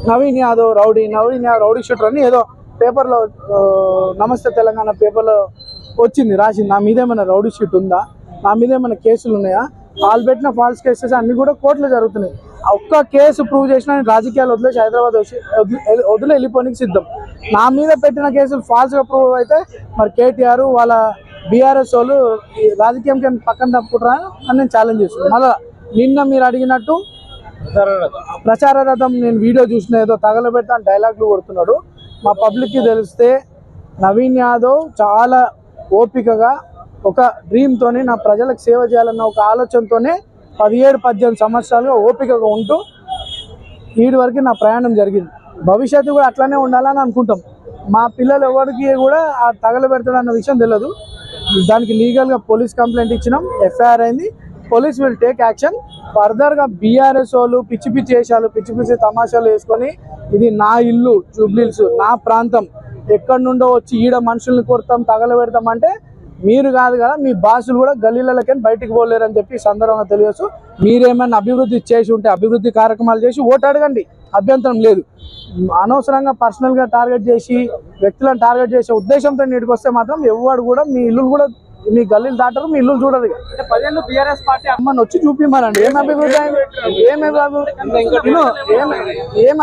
Naveen Yadav rowdy shooter అని ఏదో పేపర్లో నమస్తే తెలంగాణ పేపర్లో వచ్చింది రాసింది. నా మీద ఏమైనా రౌడీ షీట్ ఉందా, నా మీద ఏమైనా కేసులు ఉన్నాయా? వాళ్ళు పెట్టిన ఫాల్స్ కేసెస్ అన్ని కూడా కోర్టులో జరుగుతున్నాయి. ఒక్క కేసు ప్రూవ్ చేసినా రాజకీయాలు వదిలేసి హైదరాబాద్ వదిలే వెళ్ళిపోనికి సిద్ధం. నా మీద పెట్టిన కేసులు ఫాల్స్గా ప్రూవ్ అయితే మరి కేటీఆర్ వాళ్ళ బీఆర్ఎస్ వాళ్ళు రాజకీయం పక్కన తప్పుకుంటారా అని నేను ఛాలెంజ్ చేస్తున్నాను. మళ్ళీ నిన్న మీరు అడిగినట్టు ప్రచార రథం నేను వీడియో చూసిన ఏదో తగలబెడతా డైలాగులు కొడుతున్నాడు. మా పబ్లిక్కి తెలిస్తే నవీన్ యాదవ్ చాలా ఓపికగా ఒక డ్రీమ్తోనే నా ప్రజలకు సేవ చేయాలన్న ఒక ఆలోచనతోనే 17-18 సంవత్సరాలుగా ఓపికగా ఉంటూ వీడి వరకు నా ప్రయాణం జరిగింది. భవిష్యత్తు కూడా అట్లానే ఉండాలని అనుకుంటాం. మా పిల్లలు ఎవరికి కూడా ఆ తగలబెడతాడన్న విషయం తెలియదు. దానికి లీగల్గా పోలీస్ కంప్లైంట్ ఇచ్చినాం, ఎఫ్ఐఆర్ అయింది. Police will take action. ఫర్దర్గా బీఆర్ఎస్ వాళ్ళు పిచ్చి పిచ్చి వేషాలు పిచ్చి పిచ్చి తమాషాలు వేసుకొని ఇది నా ఇల్లు జూబ్లీహిల్స్ నా ప్రాంతం ఎక్కడి నుండో వచ్చి ఈడ మనుషుల్ని కొడతాం తగలబెడతాం అంటే మీరు కాదు కదా, మీ బాసులు కూడా గల్లీలకని బయటికి పోలేరని చెప్పి సందర్భంగా తెలియచ్చు. మీరేమైనా అభివృద్ధి చేసి ఉంటే అభివృద్ధి కార్యక్రమాలు చేసి ఓటు అడగండి, అభ్యంతరం లేదు. అనవసరంగా పర్సనల్గా టార్గెట్ చేసి వ్యక్తులను టార్గెట్ చేసే ఉద్దేశంతో నీటికి వస్తే మాత్రం ఎవరు కూడా మీ ఇల్లు కూడా మీ గల్లీలు దాటారు, మీ ఇల్లు చూడరు. బీఆర్ఎస్ పార్టీ అమ్మని వచ్చి చూపిమ్మనండి ఏం అభివృద్ధి అయింది, ఏం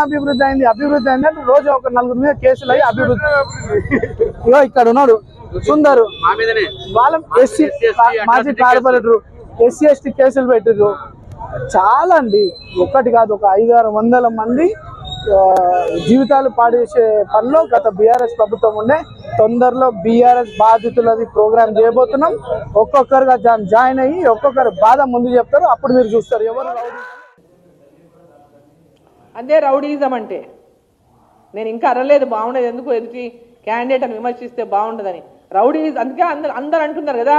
అభివృద్ధి అయింది. అభివృద్ధి అయింది అంటే రోజు ఒక 4 మీద కేసులు అయ్యి అభివృద్ధి. ఇగో ఇక్కడ ఉన్నాడు సుందరు, వాళ్ళ మాజీ కార్పొరేటర్ SC/ST కేసులు పెట్టిర్రు. చాలా అండి, ఒక్కటి కాదు, ఒక 500-600 మంది జీవితాలు పాడేసే పనిలో గత బీఆర్ఎస్ ప్రభుత్వం ఉండే. తొందరలో బీఆర్ఎస్ బాధితులది ప్రోగ్రామ్ చేయబోతున్నాం. ఒక్కొక్కరుగా జాయిన్ అయ్యి ఒక్కొక్కరు బాధ ముందు చెప్తారు, అప్పుడు మీరు చూస్తారు ఎవరు అదే రౌడీజం అంటే. నేను ఇంకా అరలేదు బాగుండదు, ఎందుకు ఎదుటి క్యాండిడేట్ అని విమర్శిస్తే బాగుండదని. రౌడీ అందుకే అందరు అంటున్నారు కదా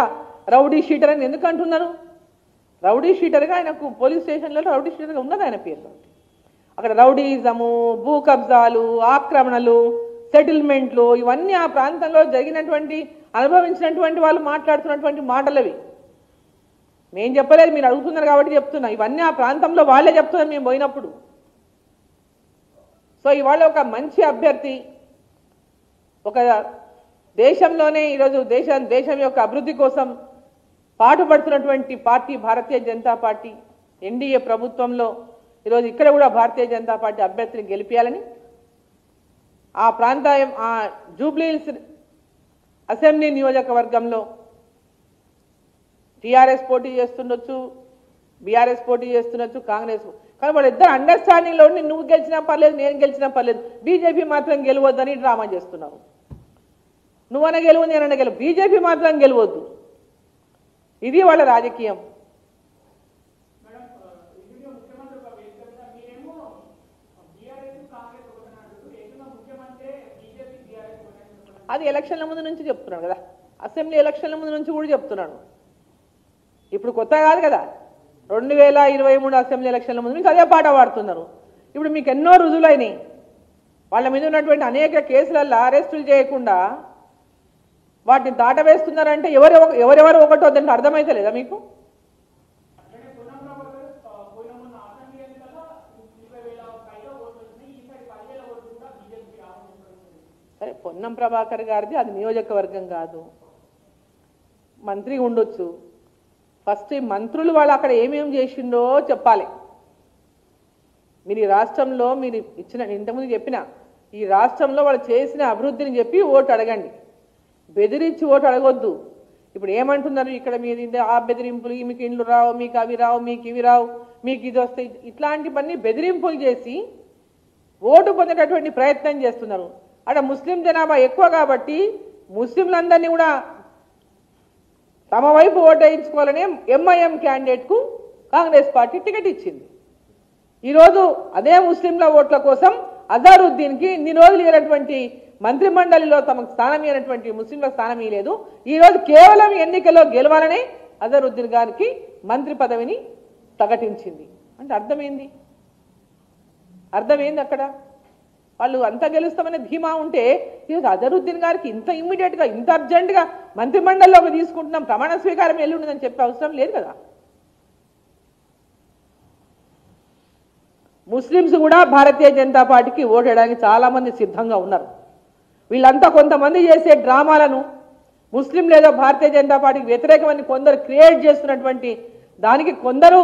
రౌడీ షీటర్ అని. ఎందుకు అంటున్నారు? రౌడీ షీటర్గా ఆయనకు పోలీస్ స్టేషన్లో రౌడీ షీటర్గా ఉన్నది ఆయన పేరులో. అక్కడ రౌడీజము, భూ కబ్జాలు, ఆక్రమణలు, సెటిల్మెంట్లు ఇవన్నీ ఆ ప్రాంతంలో జరిగినటువంటి అనుభవించినటువంటి వాళ్ళు మాట్లాడుతున్నటువంటి మాటలవి. నేను చెప్పలేదు, మీరు అడుగుతున్నారు కాబట్టి చెప్తున్నా. ఇవన్నీ ఆ ప్రాంతంలో వాళ్ళే చెప్తున్నారు మేము పోయినప్పుడు. సో ఇవాళ ఒక మంచి అభ్యర్థి, ఒక దేశంలోనే ఈరోజు దేశం యొక్క అభివృద్ధి కోసం పాటుపడుతున్నటువంటి party Bharatiya Janata party. NDA ప్రభుత్వంలో ఈరోజు ఇక్కడ కూడా భారతీయ జనతా పార్టీ అభ్యర్థిని గెలిపించాలని ఆ ప్రాంతం ఆ జూబ్లీహిల్స్ అసెంబ్లీ నియోజకవర్గంలో టీఆర్ఎస్ పోటీ చేస్తుండొచ్చు, బీఆర్ఎస్ పోటీ చేస్తుండొచ్చు, కాంగ్రెస్. కానీ వాళ్ళిద్దరు అండర్స్టాండింగ్లో ఉండి నువ్వు గెలిచినా పర్లేదు, నేను గెలిచినా పర్లేదు, బీజేపీ మాత్రం గెలవద్దని డ్రామా చేస్తున్నావు. నువ్వన్నా గెలువు, నేనన్నా గెలువు, బీజేపీ మాత్రం గెలవద్దు. ఇది వాళ్ళ రాజకీయం. అది ఎలక్షన్ల ముందు నుంచి చెప్తున్నాడు కదా, అసెంబ్లీ ఎలక్షన్ల ముందు నుంచి కూడా చెప్తున్నాడు. ఇప్పుడు కొత్త కాదు కదా, 2023 అసెంబ్లీ ఎలక్షన్ల ముందు నుంచి అదే పాట పాడుతున్నారు. ఇప్పుడు మీకు ఎన్నో రుజువులైనాయి. వాళ్ళ మీద ఉన్నటువంటి అనేక కేసులలో అరెస్టులు చేయకుండా వాటిని దాటవేస్తున్నారంటే ఎవరెవరు ఒకటో దానికి అర్థమైతే లేదా మీకు? సరే, పొన్నం ప్రభాకర్ గారిది అది నియోజకవర్గం కాదు, మంత్రి ఉండొచ్చు. ఫస్ట్ ఈ మంత్రులు వాళ్ళు అక్కడ ఏమేమి చేసిండో చెప్పాలి. మీరు ఈ రాష్ట్రంలో మీరు ఇచ్చిన, ఇంతకుముందు చెప్పిన, ఈ రాష్ట్రంలో వాళ్ళు చేసిన అభివృద్ధిని చెప్పి ఓటు అడగండి, బెదిరించి ఓటు అడగొద్దు. ఇప్పుడు ఏమంటున్నారు ఇక్కడ మీరు ఆ బెదిరింపులు, మీకు ఇండ్లు రావు, మీకు అవి రావు, మీకు ఇవి రావు, మీకు ఇది వస్తాయి, ఇట్లాంటివన్నీ బెదిరింపులు చేసి ఓటు పొందేటటువంటి ప్రయత్నం చేస్తున్నారు. అక్కడ ముస్లిం జనాభా ఎక్కువ కాబట్టి ముస్లింలందరినీ కూడా తమ వైపు ఓటు వేయించుకోవాలనే ఎంఐఎం క్యాండిడేట్కు కాంగ్రెస్ పార్టీ టికెట్ ఇచ్చింది. ఈరోజు అదే ముస్లింల ఓట్ల కోసం అజారుద్దీన్కి ఇన్ని రోజులు ఇవ్వనటువంటి మంత్రిమండలిలో తమకు స్థానం ఇవ్వనటువంటి ముస్లింలకు స్థానం ఇవ్వలేదు. ఈరోజు కేవలం ఎన్నికల్లో గెలవాలనే అజారుద్దీన్ గారికి మంత్రి పదవిని ప్రకటించింది. అంటే అర్థమైంది అక్కడ వాళ్ళు అంతా గెలుస్తామనే ధీమా ఉంటే ఈరోజు అజరుద్దీన్ గారికి ఇంత ఇమ్మీడియట్గా ఇంత అర్జెంటుగా మంత్రిమండలిలోకి తీసుకుంటున్నాం, ప్రమాణ స్వీకారం ఎల్లుండదని చెప్పే అవసరం లేదు కదా. ముస్లిమ్స్ కూడా భారతీయ జనతా పార్టీకి ఓటేయడానికి చాలామంది సిద్ధంగా ఉన్నారు. వీళ్ళంతా కొంతమంది చేసే డ్రామాలను ముస్లిం లేదా భారతీయ జనతా పార్టీకి వ్యతిరేకమని కొందరు క్రియేట్ చేస్తున్నటువంటి దానికి కొందరు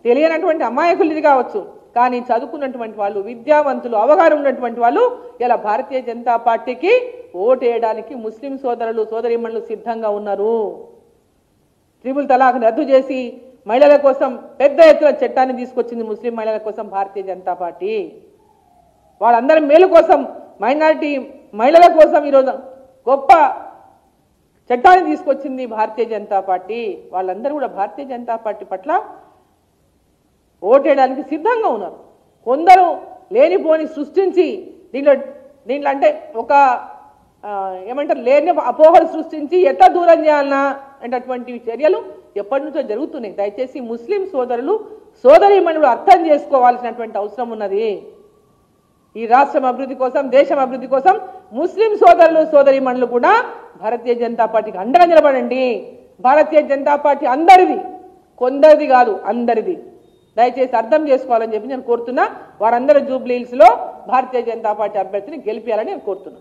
తెలియనటువంటి అమాయకులు ఇది కావచ్చు, కానీ చదువుకున్నటువంటి వాళ్ళు, విద్యావంతులు, అవగాహన ఉన్నటువంటి వాళ్ళు ఇలా భారతీయ జనతా పార్టీకి ఓటేయడానికి ముస్లిం సోదరులు సోదరీమణులు సిద్ధంగా ఉన్నారు. ట్రిపుల్ తలాక్ రద్దు చేసి మహిళల కోసం పెద్ద ఎత్తున చట్టాన్ని తీసుకొచ్చింది ముస్లిం మహిళల కోసం భారతీయ జనతా పార్టీ. వాళ్ళందరి మేలు కోసం, మైనారిటీ మహిళల కోసం ఈరోజు గొప్ప చట్టాన్ని తీసుకొచ్చింది భారతీయ జనతా పార్టీ. వాళ్ళందరూ కూడా భారతీయ జనతా పార్టీ పట్ల ఓటేయడానికి సిద్ధంగా ఉన్నారు. కొందరు లేనిపోని సృష్టించి దీంట్లో అంటే ఒక ఏమంటారు లేని అపోహలు సృష్టించి ఎట్లా దూరం చేయాలన్నా అనేటటువంటి చర్యలు ఎప్పటి నుంచో జరుగుతున్నాయి. దయచేసి ముస్లిం సోదరులు సోదరీమణులు అర్థం చేసుకోవాల్సినటువంటి అవసరం ఉన్నది. ఈ రాష్ట్రం అభివృద్ధి కోసం, దేశం అభివృద్ధి కోసం ముస్లిం సోదరులు సోదరీమణులు కూడా భారతీయ జనతా పార్టీకి అండగా నిలబడండి. భారతీయ జనతా పార్టీ అందరిది, కొందరిది కాదు, అందరిది. దయచేసి అర్థం చేసుకోవాలని చెప్పి నేను కోరుతున్నా. వారందరూ జూబ్లీ హిల్స్ లో భారతీయ జనతా పార్టీ అభ్యర్థిని గెలిపించాలని నేను కోరుతున్నా.